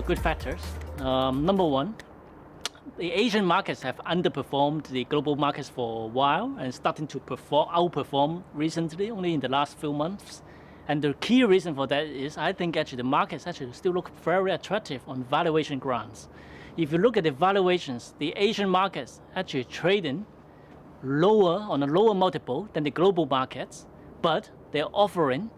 few good factors. Number one, the Asian markets have underperformed the global markets for a while and starting to outperform recently, only in the last few months. And the key reason for that is I think actually the markets actually still look very attractive on valuation grounds. If you look at the valuations, the Asian markets actually trading on a lower multiple than the global markets, but they're offering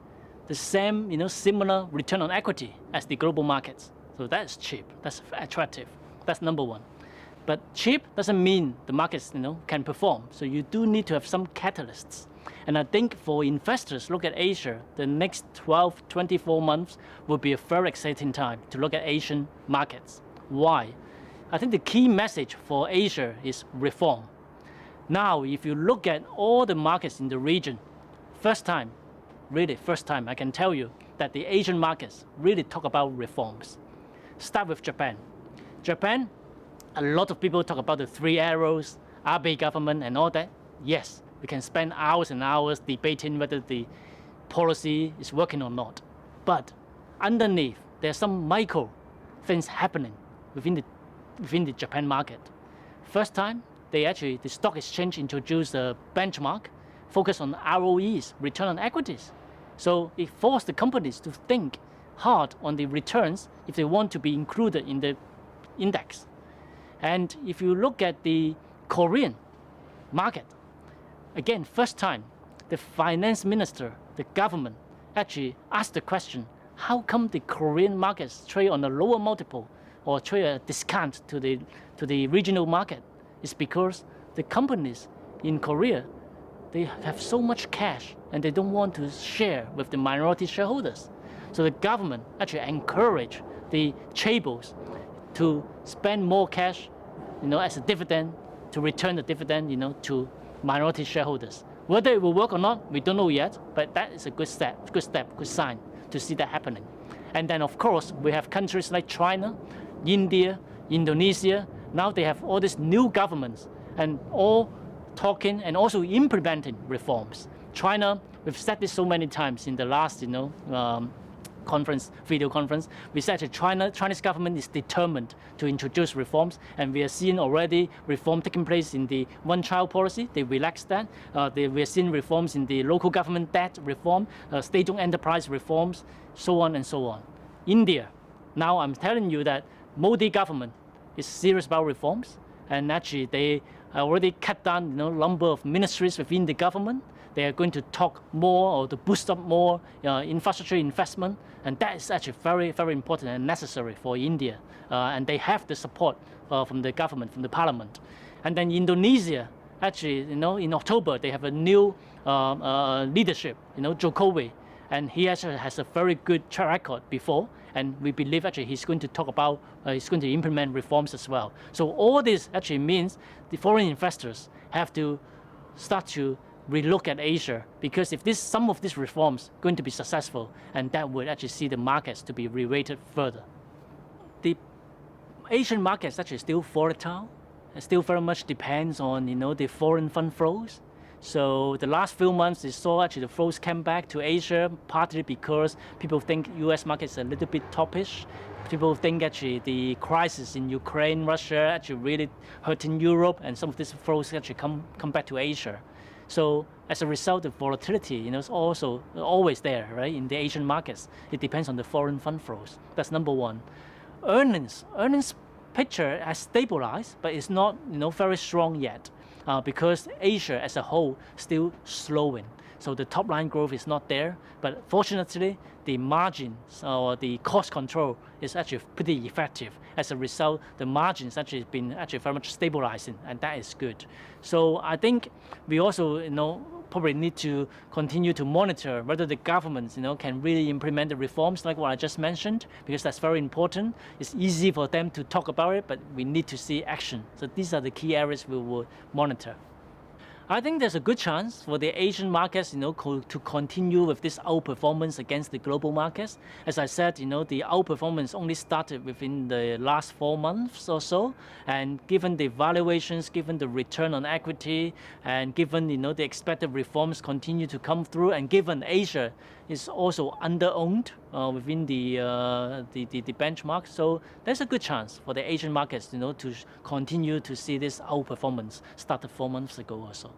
the same, similar return on equity as the global markets. So that's cheap, that's attractive, that's number one. But cheap doesn't mean the markets, can perform. So you do need to have some catalysts. And I think for investors, look at Asia, the next 12, 24 months will be a very exciting time to look at Asian markets. Why? I think the key message for Asia is reform. Now, if you look at all the markets in the region, first time, I can tell you that the Asian markets really talk about reforms. Start with Japan. Japan, a lot of people talk about the three arrows, Abe government and all that. Yes, we can spend hours and hours debating whether the policy is working or not. But underneath, there are some micro things happening within the Japan market. First time, the stock exchange introduced a benchmark focused on ROEs, return on equities. So it forced the companies to think hard on the returns if they want to be included in the index. And if you look at the Korean market, again, first time, the finance minister, the government, actually asked the question, how come the Korean markets trade on a lower multiple or trade a discount to the regional market? It's because the companies in Korea, they have so much cash and they don't want to share with the minority shareholders. So the government actually encouraged the chaebols to spend more cash, as a dividend, to return the dividend, to minority shareholders. Whether it will work or not, we don't know yet, but that is a good sign to see that happening. And then, of course, we have countries like China, India, Indonesia. Now they have all these new governments and all talking and also implementing reforms. China, we've said this so many times in the last, video conference, we said that Chinese government is determined to introduce reforms, and we are seeing already reform taking place in the one-child policy. They relaxed that. We are seeing reforms in the local government debt reform, state-owned enterprise reforms, so on and so on. India, now I'm telling you that Modi government is serious about reforms, and actually they already cut down number of ministries within the government. They are going to talk more or to boost up more infrastructure investment, and that is actually very, very important and necessary for India. And they have the support from the government, from the parliament. And then Indonesia, actually, in October, they have a new leadership, Jokowi, and he actually has a very good track record before, and we believe actually he's going to talk about, he's going to implement reforms as well. So all this actually means the foreign investors have to start to relook at Asia, because if some of these reforms are going to be successful, and that would actually see the markets to be re-rated further. The Asian markets actually still volatile. It still very much depends on the foreign fund flows. So the last few months, we saw actually the flows came back to Asia, partly because people think U.S. markets are a little bit toppish. People think actually the crisis in Ukraine, Russia actually really hurting Europe, and some of these flows actually come back to Asia. So as a result, the volatility, is also always there, right? In the Asian markets, it depends on the foreign fund flows. That's number one. Earnings picture has stabilized, but it's not, very strong yet, because Asia as a whole still slowing. So the top line growth is not there, but fortunately, the margins or the cost control is actually pretty effective. As a result, the margins actually been very much stabilizing, and that is good. So I think we also, probably need to continue to monitor whether the governments, can really implement the reforms like what I just mentioned, because that's very important. It's easy for them to talk about it, but we need to see action. So these are the key areas we will monitor. I think there's a good chance for the Asian markets, to continue with this outperformance against the global markets. As I said, the outperformance only started within the last 4 months or so, and given the valuations, given the return on equity, and given the expected reforms continue to come through, and given Asia is also under-owned within the benchmark, so there's a good chance for the Asian markets, to continue to see this outperformance started 4 months ago or so.